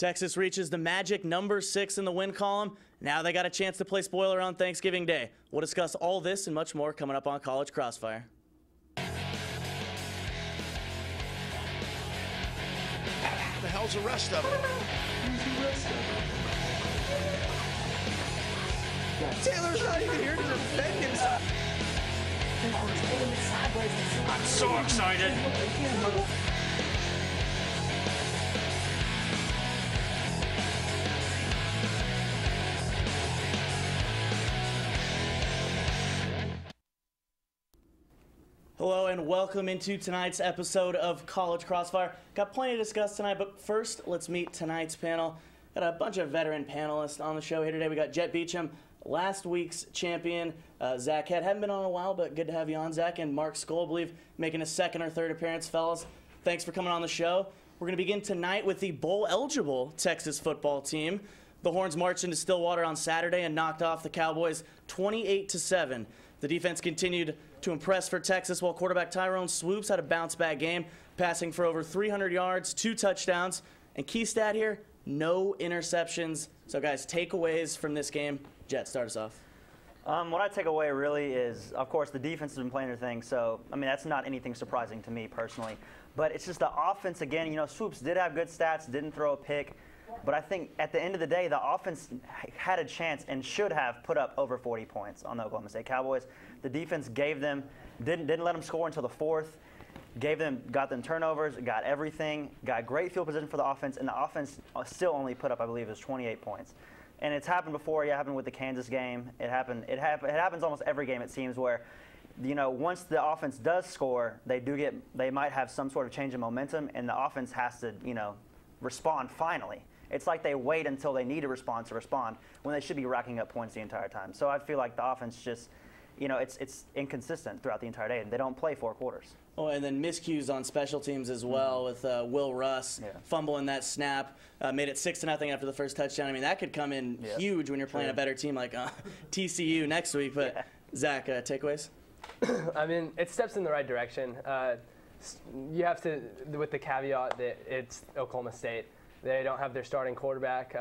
Texas reaches the magic number 6 in the win column. Now they got a chance to play spoiler on Thanksgiving Day. We'll discuss all this and much more coming up on College Crossfire. The hell's the rest of them? Taylor's not even here to defend himself. I'm so excited. Hello and welcome into tonight's episode of College Crossfire. Got plenty to discuss tonight, but first let's meet tonight's panel. Got a bunch of veteran panelists on the show here today. We got Jett Beachum, last week's champion, Zach Head. Haven't been on in a while, but good to have you on, Zach. And Mark Skol, I believe, making a second or third appearance, fellas. Thanks for coming on the show. We're going to begin tonight with the bowl-eligible Texas football team. The Horns marched into Stillwater on Saturday and knocked off the Cowboys 28-7. The defense continued to impress for Texas, while quarterback Tyrone Swoops had a bounce-back game, passing for over 300 yards, 2 touchdowns. And key stat here, no interceptions. So, guys, takeaways from this game. Jett, start us off. What I take away really is, of course, the defense has been playing their thing. So, I mean, that's not anything surprising to me personally. But it's just the offense, again, you know, Swoops did have good stats, didn't throw a pick. But I think at the end of the day, the offense had a chance and should have put up over 40 points on the Oklahoma State Cowboys. The defense gave them, didn't let them score until the fourth, got them turnovers, got everything, got great field position for the offense, and the offense still only put up, I believe, it was 28 points. And it's happened before. It happened with the Kansas game. It happens almost every game, it seems, where, you know, once the offense does score, they might have some sort of change in momentum, and the offense has to, you know, respond finally. It's like they wait until they need to respond when they should be racking up points the entire time. So I feel like the offense just, you know, it's inconsistent throughout the entire day, and they don't play 4 quarters. Oh, and then miscues on special teams as well, with Will Russ fumbling that snap, made it 6-0 after the first touchdown. I mean, that could come in huge when you're playing a better team like TCU next week. But Zach, takeaways? I mean, it steps in the right direction. You have to, with the caveat that it's Oklahoma State. They don't have their starting quarterback.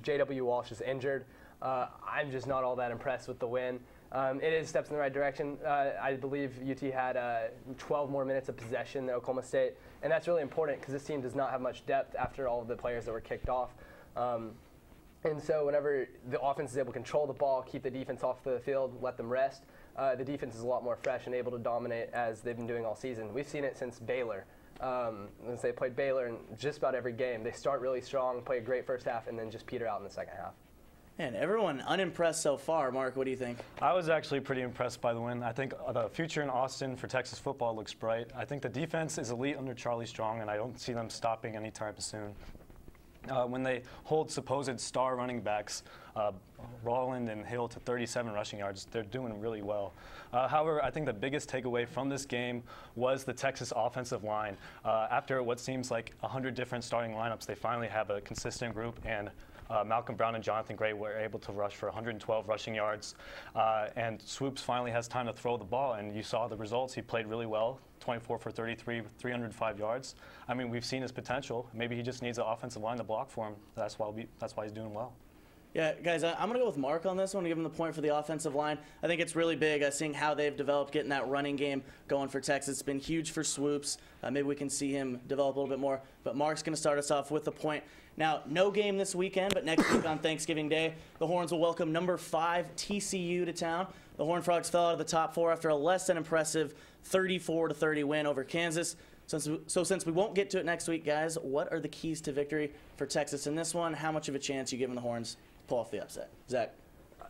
J.W. Walsh is injured. I'm just not all that impressed with the win. It is steps in the right direction. I believe UT had 12 more minutes of possession than Oklahoma State, and that's really important because this team does not have much depth after all of the players that were kicked off. And so whenever the offense is able to control the ball, keep the defense off the field, let them rest, the defense is a lot more fresh and able to dominate as they've been doing all season. We've seen it since Baylor. Since they played Baylor in just about every game. They start really strong, play a great first half, and then just peter out in the second half. Man, everyone unimpressed so far. Mark, what do you think? I was actually pretty impressed by the win. I think the future in Austin for Texas football looks bright. I think the defense is elite under Charlie Strong, and I don't see them stopping anytime soon. When they hold supposed star running backs, Rolland and Hill, to 37 rushing yards, they're doing really well. However, I think the biggest takeaway from this game was the Texas offensive line. After what seems like 100 different starting lineups, they finally have a consistent group, and Malcolm Brown and Jonathan Gray were able to rush for 112 rushing yards. And Swoops finally has time to throw the ball, and you saw the results. He played really well, 24 for 33, 305 yards. I mean, we've seen his potential. Maybe he just needs an offensive line to block for him. That's why he's doing well. Yeah, guys, I'm going to go with Mark on this one to give him the point for the offensive line. I think it's really big seeing how they've developed, getting that running game going for Texas. It's been huge for Swoops. Maybe we can see him develop a little bit more. But Mark's going to start us off with the point. Now, no game this weekend, but next week on Thanksgiving Day, the Horns will welcome number 5 TCU to town. The Horned Frogs fell out of the top 4 after a less than impressive 34-30 win over Kansas. So since we won't get to it next week, guys, what are the keys to victory for Texas in this one? How much of a chance you giving the Horns pull off the upset? Zach?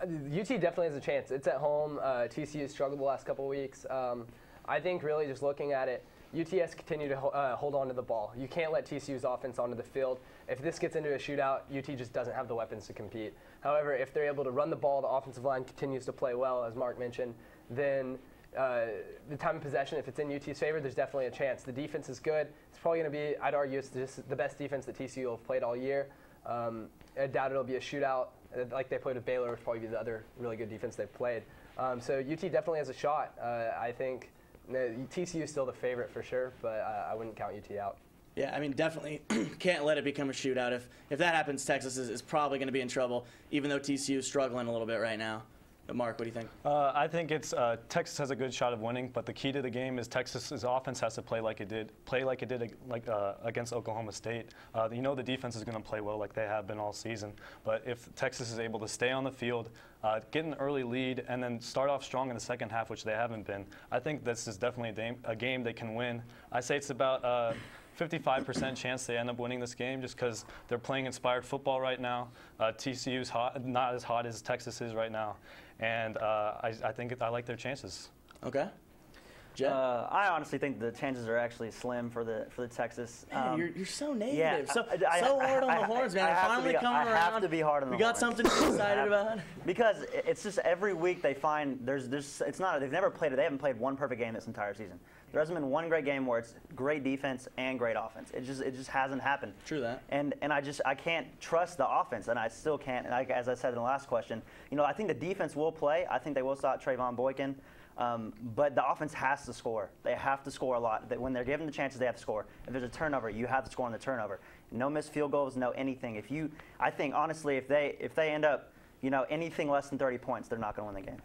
UT definitely has a chance. It's at home. TCU has struggled the last couple of weeks. I think really just looking at it, UT has to continue to hold on to the ball. You can't let TCU's offense onto the field. If this gets into a shootout, UT just doesn't have the weapons to compete. However, if they're able to run the ball, the offensive line continues to play well, as Mark mentioned, then the time of possession, if it's in UT's favor, there's definitely a chance. The defense is good. It's probably going to be, I'd argue, it's just the best defense that TCU will have played all year. I doubt it'll be a shootout like they played with Baylor, which probably be the other really good defense they've played. So UT definitely has a shot. I think TCU is still the favorite for sure, but I wouldn't count UT out. Yeah, I mean, definitely can't let it become a shootout. If that happens, Texas is probably going to be in trouble, even though TCU is struggling a little bit right now. But Mark, what do you think? I think it's Texas has a good shot of winning, but the key to the game is Texas's offense has to play like it did against Oklahoma State. The defense is going to play well like they have been all season. But if Texas is able to stay on the field, get an early lead, and then start off strong in the second half, which they haven't been, I think this is definitely a game they can win. I say it's about 55% chance they end up winning this game just because they're playing inspired football right now. TCU's not as hot as Texas is right now. And I think I like their chances. Okay. Jett? I honestly think the chances are actually slim for the Texas. Man, you're so negative. yeah, so hard on the horns, man. They're finally coming around. I have to be hard on the horns. We got something to be excited about. Because it's just every week they find it's not they haven't played one perfect game this entire season. There hasn't been one great game where it's great defense and great offense. It just hasn't happened. True that. And I can't trust the offense, and I still can't. And as I said in the last question, I think the defense will play. I think they will stop Trayvon Boykin. But the offense has to score. They have to score a lot. When they're given the chances, they have to score. If there's a turnover, you have to score on the turnover. No missed field goals, no anything. I think honestly, if they end up, anything less than 30 points, they're not going to win the game.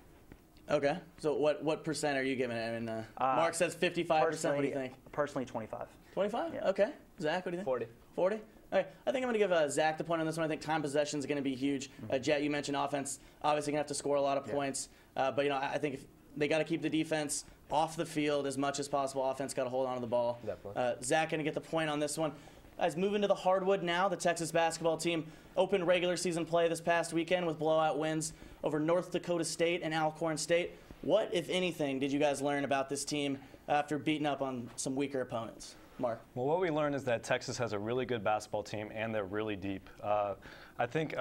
Okay. So what percent are you giving it? I mean, Mark says 55%. What do you think? Personally, 25. 25? Yeah. Okay. Zach, what do you think? 40. 40? All right. I think I'm going to give Zach the point on this one. I think time possession is going to be huge. Jett, you mentioned offense. Obviously, going to have to score a lot of points. But I think if they got to keep the defense off the field as much as possible. Offense got to hold on to the ball. Definitely. Zach going to get the point on this one. Guys, moving to the hardwood now. The Texas basketball team opened regular season play this past weekend with blowout wins over North Dakota State and Alcorn State. What, if anything, did you guys learn about this team after beating up on some weaker opponents? Mark? Well, what we learned is that Texas has a really good basketball team, and they're really deep. I think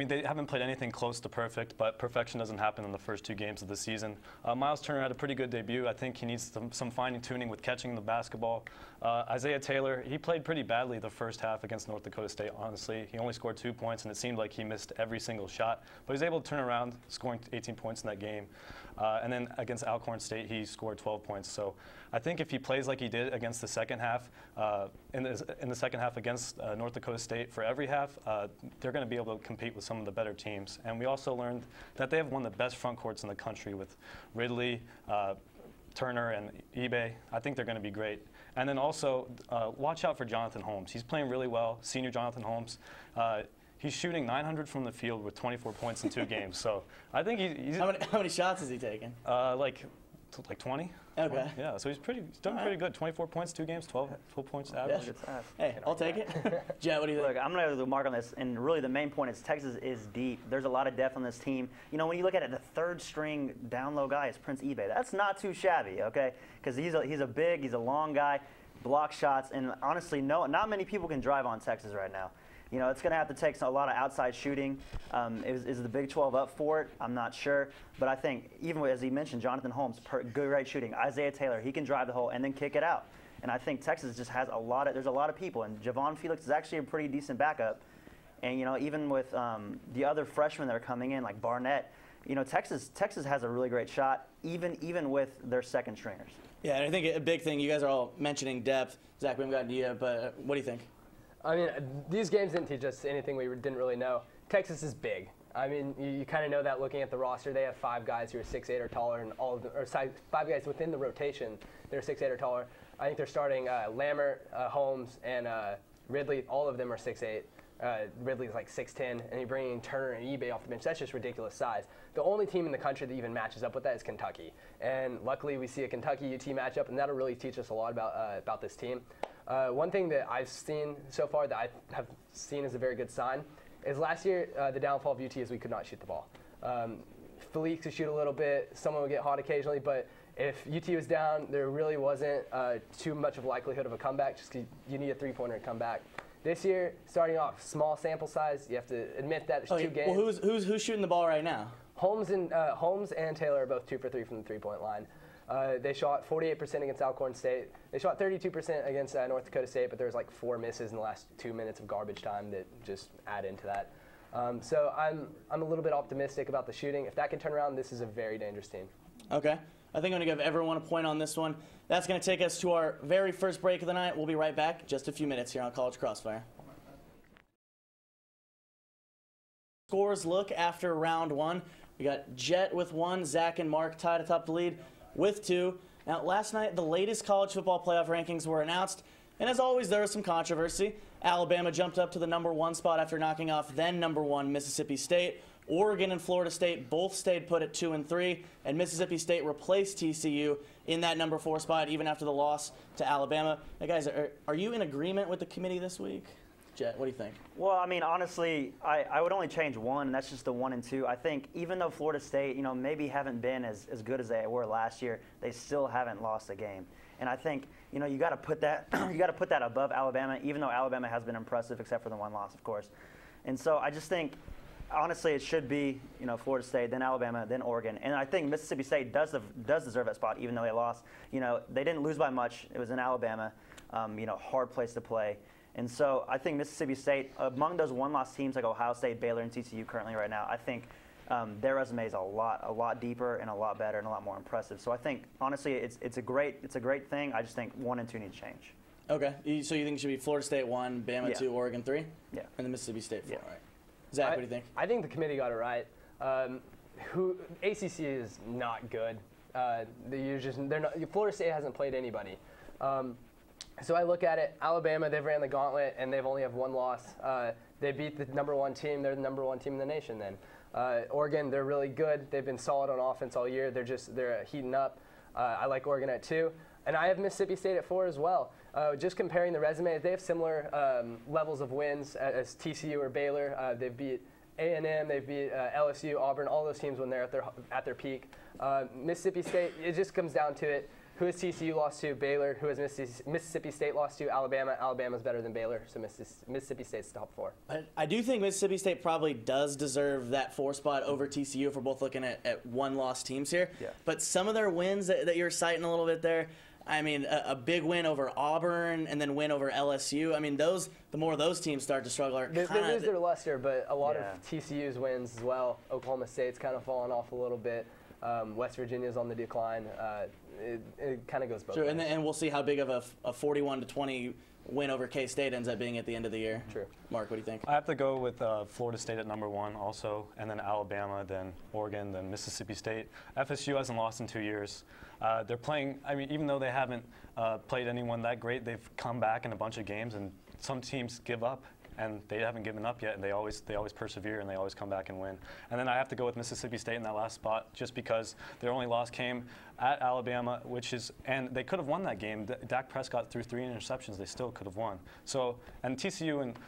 they haven't played anything close to perfect, but perfection doesn't happen in the first two games of the season. Miles Turner had a pretty good debut. I think he needs some fine-tuning with catching the basketball. Isaiah Taylor, he played pretty badly the first half against North Dakota State, honestly. He only scored 2 points, and it seemed like he missed every single shot. But he was able to turn around, scoring 18 points in that game. And then against Alcorn State, he scored 12 points. So I think if he plays like he did against the second half, in the second half against North Dakota State for every half, they're going to be able to compete with some of the better teams. And we also learned that they have one of the best front courts in the country with Ridley, Turner, and eBay. I think they're going to be great. And then also, watch out for Jonathan Holmes. He's playing really well, senior Jonathan Holmes. He's shooting 900 from the field with 24 points in 2 games. So I think he's How many shots is he taking? like 20. Okay. Yeah, so he's done pretty good. 24 points, 2 games, 12 points average. Hey, I'll take it. Jett, what do you think? Look, I'm going to mark on this, and really the main point is Texas is deep. There's a lot of depth on this team. When you look at it, the third string down low guy is Prince eBay. That's not too shabby, okay? Because he's a long guy, block shots, and honestly, not many people can drive on Texas right now. It's going to have to take a lot of outside shooting. Is the Big 12 up for it? I'm not sure. But I think, even as he mentioned, Jonathan Holmes, great shooting. Isaiah Taylor, he can drive the hole and then kick it out. And I think Texas just has there's a lot of people. And Javon Felix is actually a pretty decent backup. And, even with the other freshmen that are coming in, like Barnett, Texas has a really great shot, even with their second stringers. Yeah, and I think a big thing, you guys are all mentioning depth. Zach, we haven't gotten to you, but what do you think? I mean, these games didn't teach us anything we didn't really know. Texas is big. I mean, you kind of know that looking at the roster. They have 5 guys who are 6'8" or taller, and all of them, or 5 guys within the rotation that are 6'8" or taller. I think they're starting Lammert, Holmes, and Ridley. All of them are 6'8". Ridley's like 6'10", and you're bringing Turner and eBay off the bench. That's just ridiculous size. The only team in the country that even matches up with that is Kentucky. And luckily, we see a Kentucky-UT matchup, and that'll really teach us a lot about this team. One thing that I've seen so far that I have seen as a very good sign is last year the downfall of UT is we could not shoot the ball. Felix could shoot a little bit, someone would get hot occasionally, but if UT was down, there really wasn't too much of a likelihood of a comeback just because you need a three-pointer to come back. This year, starting off small sample size, you have to admit that there's 2 games. Well, who's shooting the ball right now? Holmes and Taylor are both 2 for 3 from the three-point line. They shot 48% against Alcorn State. They shot 32% against North Dakota State, but there was like 4 misses in the last 2 minutes of garbage time that just add into that. So I'm a little bit optimistic about the shooting. If that can turn around, this is a very dangerous team. Okay. I think I'm going to give everyone a point on this one. That's going to take us to our very first break of the night. We'll be right back just a few minutes here on College Crossfire. Scores look after round one. We got Jett with 1, Zach and Mark tied atop the lead with 2. Now, last night, the latest college football playoff rankings were announced, and as always, there was some controversy. Alabama jumped up to the number 1 spot after knocking off then number 1 Mississippi State. Oregon and Florida State both stayed put at 2 and 3, and Mississippi State replaced TCU in that number 4 spot even after the loss to Alabama. Now, guys, are you in agreement with the committee this week? Jett, what do you think? Well, I mean, honestly, I would only change one, and that's just the 1 and 2. I think even though Florida State, maybe haven't been as good as they were last year, they still haven't lost a game. And I think, you got to put that above Alabama, even though Alabama has been impressive, except for the 1 loss, of course. And so I just think, honestly, it should be, Florida State, then Alabama, then Oregon. And I think Mississippi State does deserve that spot, even though they lost. They didn't lose by much. It was in Alabama, hard place to play. And so I think Mississippi State, among those 1-loss teams like Ohio State, Baylor, and TCU currently right now, I think their resume is a lot deeper and a lot better and a lot more impressive. So I think, honestly, it's a great thing. I just think 1 and 2 need to change. Okay. So you think it should be Florida State 1, Bama 2, Oregon 3? Yeah. And then Mississippi State 4. Yeah. All right. Zach, what do you think? I think the committee got it right. ACC is not good. They're not. Florida State hasn't played anybody. So I look at it. Alabama, they've ran the gauntlet and they've only have 1 loss. They beat the number 1 team. They're the number 1 team in the nation. Then Oregon, they're really good. They've been solid on offense all year. They're heating up. I like Oregon at 2, and I have Mississippi State at 4 as well. Just comparing the resumes, they have similar levels of wins as TCU or Baylor. They've beat A&M, they've beat LSU, Auburn, all those teams when they're at their peak. Mississippi State, it just comes down to it. Who has TCU lost to? Baylor. Who has Mississippi State lost to? Alabama. Alabama's better than Baylor, so Mississippi State's top 4. I do think Mississippi State probably does deserve that 4 spot over TCU if we're both looking at 1-loss teams here. Yeah. But some of their wins that you're citing a little bit there, I mean, a big win over Auburn and then win over LSU. I mean, the more those teams start to struggle, they lose their luster, but a lot of TCU's wins as well. Oklahoma State's kind of fallen off a little bit. West Virginia's on the decline. It kind of goes both ways. And we'll see how big of a 41-20 win over K-State ends up being at the end of the year. True. Mark, what do you think? I have to go with Florida State at number 1 also, and then Alabama, then Oregon, then Mississippi State. FSU hasn't lost in 2 years. They're playing, I mean, even though they haven't played anyone that great, they've come back in a bunch of games, and some teams give up. And they haven't given up yet, and they always persevere, and they always come back and win. And then I have to go with Mississippi State in that last spot, just because their only loss came at Alabama, and they could have won that game. Dak Prescott threw 3 interceptions; they still could have won. So, and TCU and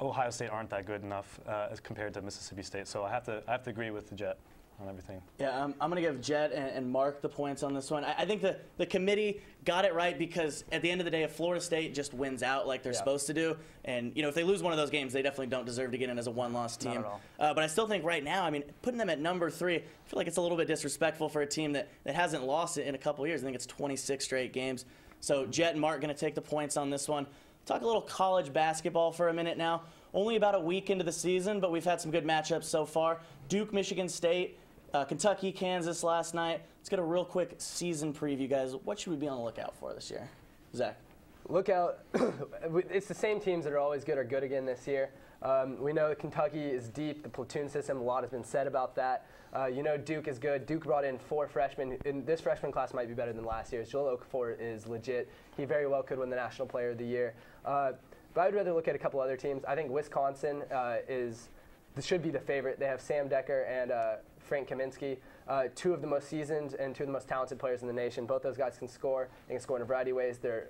Ohio State aren't that good enough as compared to Mississippi State. So I have to agree with the Jett on everything. Yeah, I'm going to give Jett and Mark the points on this one. I think the committee got it right because at the end of the day, if Florida State just wins out like they're supposed to do, and if they lose one of those games, they definitely don't deserve to get in as a 1-loss team. Not at all. But I still think right now, I mean, putting them at number 3, I feel like it's a little bit disrespectful for a team that hasn't lost it in a couple of years. I think it's 26 straight games. So Jett and Mark going to take the points on this one. Talk a little college basketball for a minute now. Only about a week into the season, but we've had some good matchups so far. Duke, Michigan State. Kentucky, Kansas last night. Let's get a real quick season preview, guys. What should we be on the lookout for this year? Zach. Look out. It's the same teams that are always good are good again this year. We know that Kentucky is deep, the platoon system. A lot has been said about that. Duke is good. Duke brought in 4 freshmen. And this freshman class might be better than last year's. Joel Okafor is legit. He very well could win the National Player of the Year. But I would rather look at a couple other teams. I think Wisconsin should be the favorite. They have Sam Decker and Frank Kaminsky, 2 of the most seasoned and 2 of the most talented players in the nation. Both those guys can score. They can score in a variety of ways. They're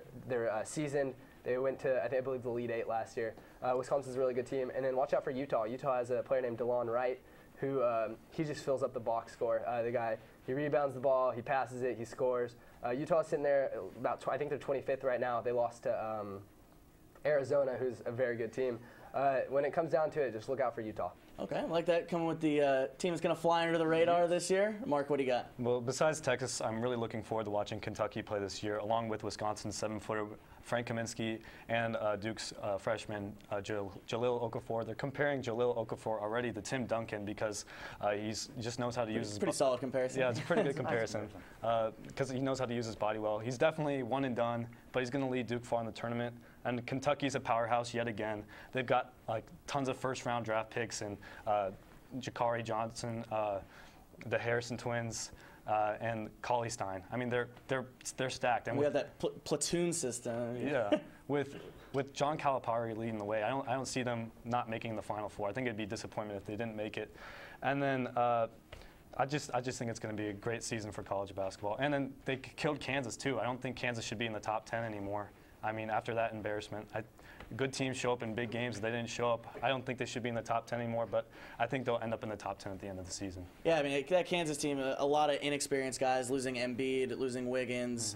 seasoned. They went to, I believe, the Elite 8 last year. Wisconsin's a really good team. And then watch out for Utah. Utah has a player named DeLon Wright, who he just fills up the box score. The guy, he rebounds the ball, he passes it, he scores. Utah's sitting there I think they're 25th right now. They lost to Arizona, who's a very good team. When it comes down to it, just look out for Utah. Okay, I like that. Coming with the team that's going to fly under the radar this year. Mark, what do you got? Well, besides Texas, I'm really looking forward to watching Kentucky play this year, along with Wisconsin's 7-footer Frank Kaminsky and Duke's freshman Jalil Okafor. They're comparing Jalil Okafor already to Tim Duncan because he just knows how to use his Pretty solid comparison. Yeah, it's a pretty good comparison because he knows how to use his body well. He's definitely one and done, but he's going to lead Duke far in the tournament. And Kentucky's a powerhouse yet again. They've got like tons of first-round draft picks and Jakari Johnson, the Harrison twins, and Cauley Stein. I mean, they're stacked. And we have that platoon system. Yeah, with John Calipari leading the way, I don't see them not making the Final Four. I think it'd be disappointment if they didn't make it. And then I just think it's going to be a great season for college basketball. And then they killed Kansas too. I don't think Kansas should be in the top 10 anymore. I mean, after that embarrassment, good teams show up in big games. They didn't show up. I don't think they should be in the top 10 anymore, but I think they'll end up in the top 10 at the end of the season. Yeah, I mean, that Kansas team, a lot of inexperienced guys, losing Embiid, losing Wiggins,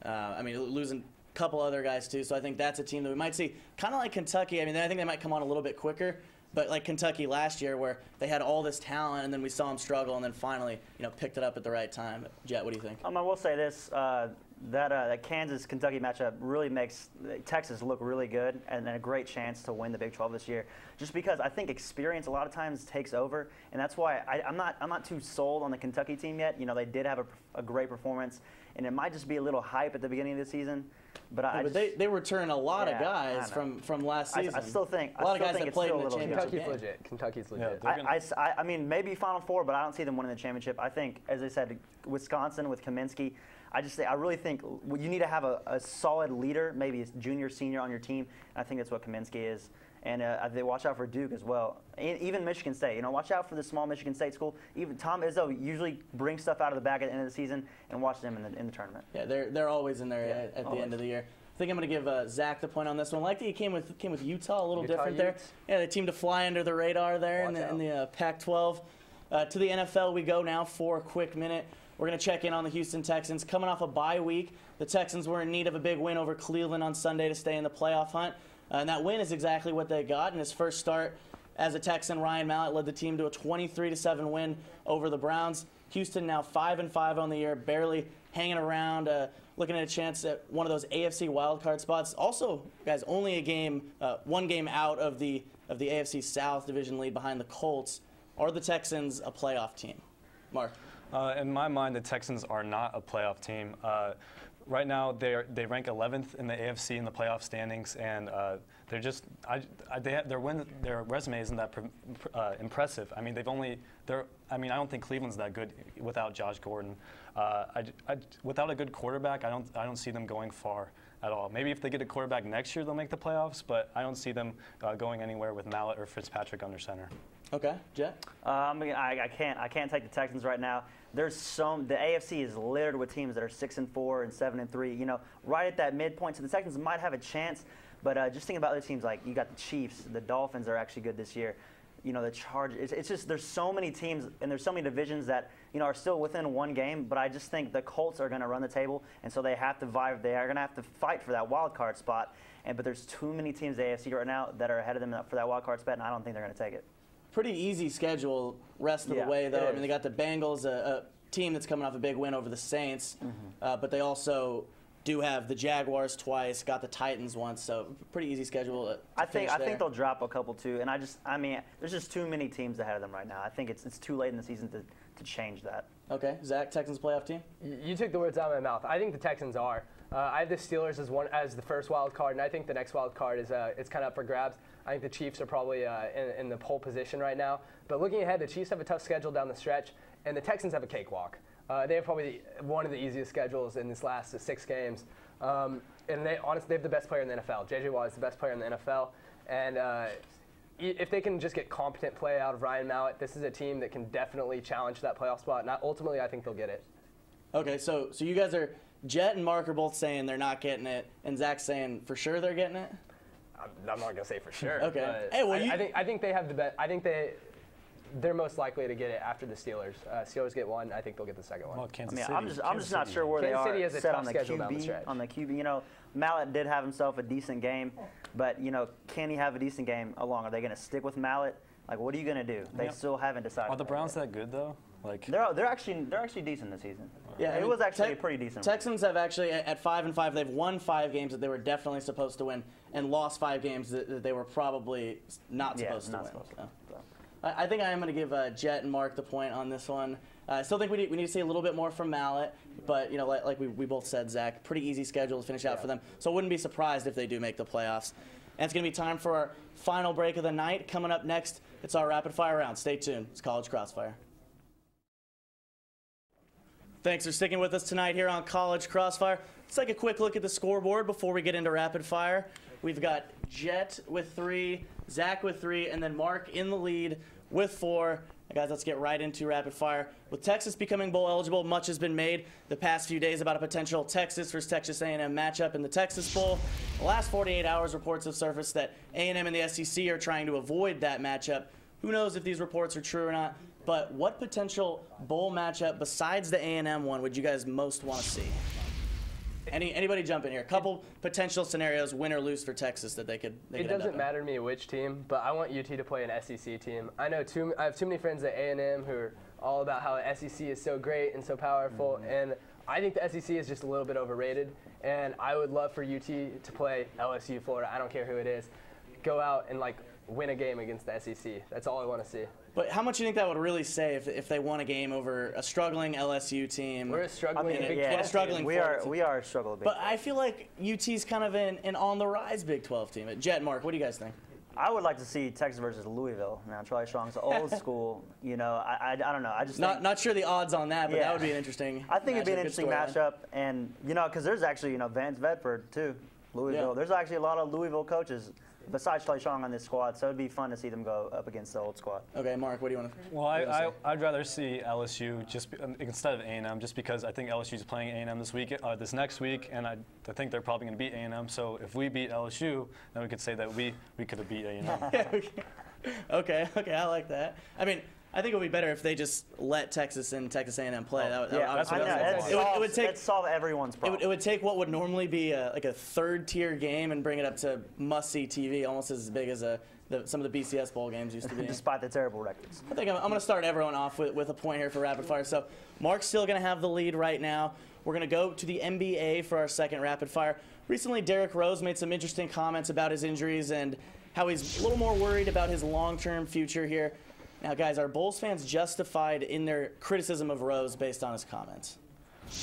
I mean, losing a couple other guys too. So I think that's a team that we might see, kind of like Kentucky. I mean, I think they might come on a little bit quicker, but like Kentucky last year where they had all this talent and then we saw them struggle and then finally, picked it up at the right time. Jett, what do you think? I will say this. That Kansas-Kentucky matchup really makes Texas look really good and a great chance to win the Big 12 this year. Just because I think experience a lot of times takes over, and that's why I'm not too sold on the Kentucky team yet. They did have a great performance, and it might just be a little hype at the beginning of the season. But they return a lot of guys from last season. I still think a lot of guys that played in the championship game. Kentucky's legit. I mean, maybe Final Four, but I don't see them winning the championship. I think, as I said, Wisconsin with Kaminsky. I really think you need to have a solid leader, maybe a junior, senior on your team. And I think that's what Kaminsky is. And they watch out for Duke as well. Even Michigan State. Watch out for the small Michigan State school. Even Tom Izzo usually brings stuff out of the bag at the end of the season and watch them in the tournament. Yeah, they're always in there at the end of the year. I think I'm going to give Zach the point on this one. I like that he came with Utah, a little different there. Yeah, the team to fly under the radar there in the Pac-12. To the NFL we go now for a quick minute. We're going to check in on the Houston Texans. Coming off a bye week, the Texans were in need of a big win over Cleveland on Sunday to stay in the playoff hunt. And that win is exactly what they got. In his first start as a Texan, Ryan Mallett led the team to a 23-7 win over the Browns. Houston now 5-5 on the year, barely hanging around, looking at a chance at one of those AFC wildcard spots. Also, guys, only one game out of the AFC South division lead behind the Colts. Are the Texans a playoff team? Mark? In my mind, the Texans are not a playoff team. Right now, they rank 11th in the AFC in the playoff standings, and they're just their resume isn't that impressive. I mean, I don't think Cleveland's that good without Josh Gordon. Without a good quarterback, I don't see them going far at all. Maybe if they get a quarterback next year, they'll make the playoffs, but I don't see them going anywhere with Mallett or Fitzpatrick under center. Okay, Jett? I can't take the Texans right now. The AFC is littered with teams that are 6-4 and 7-3. Right at that midpoint. So the Texans might have a chance, but just thinking about other teams like you got the Chiefs, the Dolphins are actually good this year. The Chargers. It's just there's so many teams and there's so many divisions that are still within one game. But I just think the Colts are going to run the table, and so they have to vibe. They are going to have to fight for that wild card spot. But there's too many teams in the AFC right now that are ahead of them for that wild card spot, and I don't think they're going to take it. Pretty easy schedule rest of the way, though. I mean, they got the Bengals, a team that's coming off a big win over the Saints, but they also do have the Jaguars twice, got the Titans once, so pretty easy schedule. I think they'll drop a couple too, and there's just too many teams ahead of them right now. I think it's too late in the season to change that. Okay, Zach, Texans playoff team? You took the words out of my mouth. I think the Texans are. I have the Steelers as the first wild card, and I think the next wild card is it's kind of up for grabs. I think the Chiefs are probably in the pole position right now. But looking ahead, the Chiefs have a tough schedule down the stretch, and the Texans have a cakewalk. They have probably one of the easiest schedules in this last 6 games. And they have the best player in the NFL. J.J. Watt is the best player in the NFL. And if they can just get competent play out of Ryan Mallett, this is a team that can definitely challenge that playoff spot. And ultimately, I think they'll get it. Okay, so you guys are – Jett and Mark are both saying they're not getting it, and Zach's saying for sure they're getting it? I'm not going to say for sure. Okay. Hey, well, I think they have the best. I think they're most likely to get it after the Steelers. Steelers get one. I think they'll get the second one. Well, I'm just not sure where they are City has a set tough on the schedule down the QB. stretch. On the QB, Mallett did have himself a decent game, but can he have a decent game along? Are they going to stick with Mallett? Like, what are you going to do? They still haven't decided. Are the Browns that good though? Like they're actually decent this season. Yeah, it was actually pretty decent. Texans have actually at 5-5. They've won 5 games that they were definitely supposed to win, and lost 5 games that they were probably not supposed to win. So. I think I am going to give Jett and Mark the point on this one. I still think we need to see a little bit more from Mallett, but like we both said, Zach, pretty easy schedule to finish out for them. So I wouldn't be surprised if they do make the playoffs. And it's going to be time for our final break of the night. Coming up next, it's our rapid fire round. Stay tuned. It's College Crossfire. Thanks for sticking with us tonight here on College Crossfire. Let's take a quick look at the scoreboard before we get into rapid fire. We've got Jett with 3, Zach with 3, and then Mark in the lead with 4. Guys, let's get right into rapid fire. With Texas becoming bowl eligible, much has been made the past few days about a potential Texas versus Texas A&M matchup in the Texas Bowl. The last 48 hours, reports have surfaced that A&M and the SEC are trying to avoid that matchup. Who knows if these reports are true or not? But what potential bowl matchup besides the A&M one would you guys most want to see? Anybody jump in here? A couple potential scenarios, win or lose for Texas that they could. It doesn't matter to me which team, but I want UT to play an SEC team. I have too many friends at A&M who are all about how the SEC is so great and so powerful, and I think the SEC is just a little bit overrated. And I would love for UT to play LSU, Florida. I don't care who it is. Go out and win a game against the SEC. That's all I want to see. But how much do you think that would really say if they won a game over a struggling LSU team? We're a struggling Big 12 struggling. We are a struggling Big 12. But I feel like UT's kind of an on-the-rise Big 12 team. Jett and Mark, what do you guys think? I would like to see Texas versus Louisville. Now, Charlie Strong's old school. I don't know. I just not sure the odds on that, but that would be an interesting. I think it'd be an interesting matchup, and because there's actually Vance Bedford too, Louisville. Yeah. There's actually a lot of Louisville coaches besides Charlie Strong on this squad, so it'd be fun to see them go up against the old squad. Okay, Mark, what do you want to? Well, I'd rather see LSU instead of A&M, just because I think LSU's playing A&M this next week, and I think they're probably going to beat A&M. So if we beat LSU, then we could say that we could have beat A&M. Okay, I like that. I mean, I think it would be better if they just let Texas and Texas A&M play. It would solve everyone's problem. It would take what would normally be a third-tier game and bring it up to must-see TV, almost as big as some of the BCS bowl games used to be. Despite the terrible records. I think I'm going to start everyone off with a point here for rapid fire. So Mark's still going to have the lead right now. We're going to go to the NBA for our second rapid fire. Recently, Derrick Rose made some interesting comments about his injuries and how he's a little more worried about his long-term future here. Now, guys, are Bulls fans justified in their criticism of Rose based on his comments?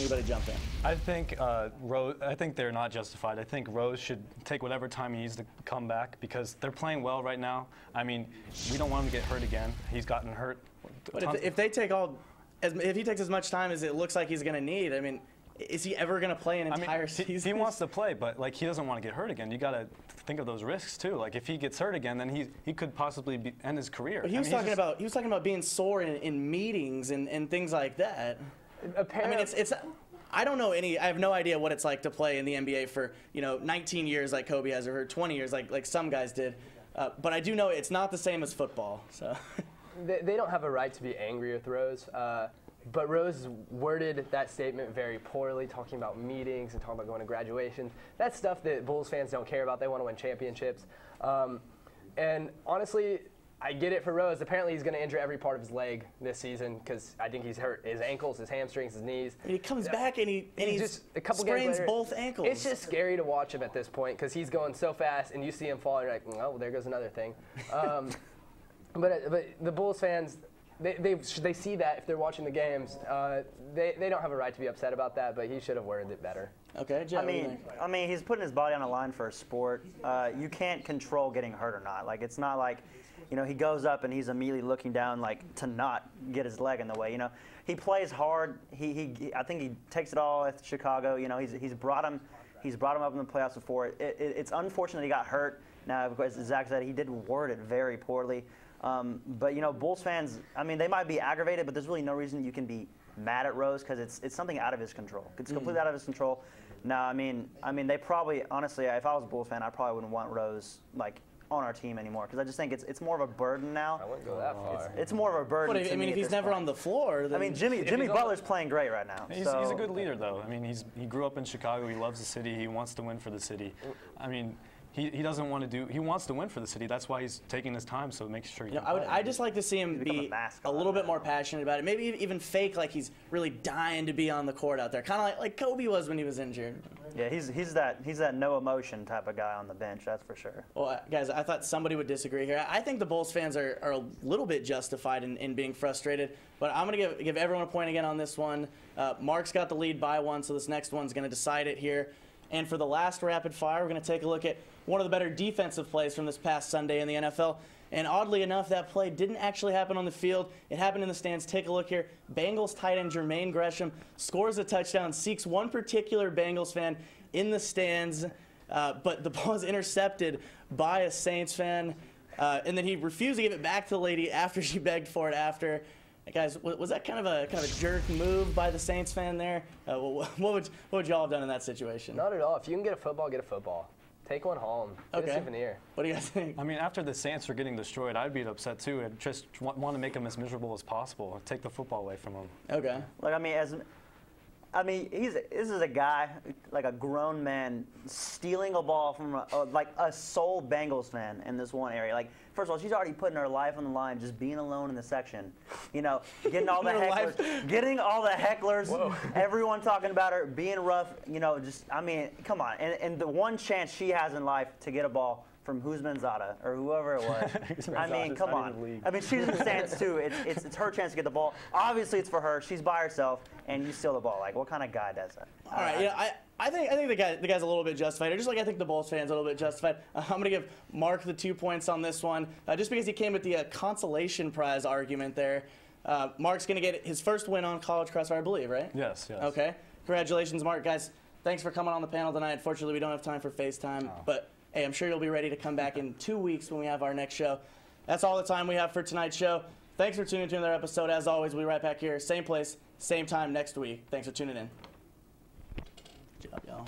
Anybody jump in? I think they're not justified. I think Rose should take whatever time he needs to come back because they're playing well right now. I mean, we don't want him to get hurt again. He's gotten hurt. But if he takes as much time as it looks like he's going to need, I mean, is he ever going to play an entire season? He wants to play, but he doesn't want to get hurt again. You got to think of those risks too. If he gets hurt again, then he could possibly end his career. But he was talking about being sore in meetings and things like that. Apparently, I mean, I don't know I have no idea what it's like to play in the NBA for 19 years like Kobe has, or 20 years like some guys did. But I do know it's not the same as football. So they don't have a right to be angry with Rose. But Rose worded that statement very poorly, talking about meetings and talking about going to graduations. That's stuff that Bulls fans don't care about. They want to win championships. And honestly, I get it for Rose. Apparently, he's going to injure every part of his leg this season because I think he's hurt his ankles, his hamstrings, his knees. And he comes back and he just a couple sprains games later, both ankles. It's just scary to watch him at this point because he's going so fast, and you see him fall, and you're like, oh, there goes another thing. But the Bulls fans, they see that if they're watching the games. They don't have a right to be upset about that, but he should have worded it better. Okay, Jett, I mean, he's putting his body on the line for a sport. You can't control getting hurt or not. It's not like, he goes up and he's immediately looking down to not get his leg in the way. He plays hard. I think he takes it all at Chicago. He's brought him up in the playoffs before. It's unfortunate he got hurt. Now, as Zach said, he did word it very poorly. But Bulls fans, I mean, they might be aggravated, but there's really no reason you can be mad at Rose because it's something out of his control. It's completely out of his control. Now, I mean, they probably, honestly, if I was a Bulls fan, I probably wouldn't want Rose on our team anymore because I just think it's more of a burden now. I wouldn't go that far. It's more of a burden. But to me if at he's this never point. on the floor, then I mean, Jimmy Butler's playing great right now. He's a good leader, though. I mean, he grew up in Chicago. He loves the city. He wants to win for the city. I mean, he doesn't want to do. He wants to win for the city. That's why he's taking his time. So make sure. I just like to see him be a little bit more passionate about it. Maybe even fake like he's really dying to be on the court out there, kind of like Kobe was when he was injured. Yeah, he's that no emotion type of guy on the bench. That's for sure. Well, guys, I thought somebody would disagree here. I think the Bulls fans are a little bit justified in being frustrated, but I'm going to give everyone a point again on this one. Mark's got the lead by 1, so this next one's going to decide it here. And for the last rapid fire, we're going to take a look at one of the better defensive plays from this past Sunday in the NFL. And oddly enough, that play didn't actually happen on the field. It happened in the stands. Take a look here. Bengals tight end Jermaine Gresham scores a touchdown, seeks one particular Bengals fan in the stands, but the ball is intercepted by a Saints fan. And then he refused to give it back to the lady after she begged for it after. Guys, was that kind of a jerk move by the Saints fan there? What would y'all have done in that situation? Not at all. If you can get a football, get a football. Take one home. Get a souvenir. What do you guys think? I mean, after the Saints were getting destroyed, I'd be upset too. I'd just want to make them as miserable as possible. Take the football away from them. Okay. Like this is a guy, like a grown man, stealing a ball from a sole Bengals fan in this one area. Like, first of all, she's already putting her life on the line just being alone in the section. You know, getting all the hecklers, Whoa. everyone talking about her, being rough. You know, come on. And the one chance she has in life to get a ball from Huzmanzada or whoever it was. I mean, come on. I mean, she's in the stands too. It's her chance to get the ball. Obviously, it's for her. She's by herself, and you steal the ball. Like, what kind of guy does that? All right, I think the guy's a little bit justified. Just like I think the Bulls fans a little bit justified. I'm gonna give Mark the 2 points on this one, just because he came with the consolation prize argument there. Mark's gonna get his first win on College Crossfire, I believe, right? Yes. Okay. Congratulations, Mark. Guys, thanks for coming on the panel tonight. Unfortunately, we don't have time for FaceTime, but hey, I'm sure you'll be ready to come back in 2 weeks when we have our next show. That's all the time we have for tonight's show. Thanks for tuning into another episode. As always, we'll be right back here, same place, same time next week. Thanks for tuning in. Good job, y'all.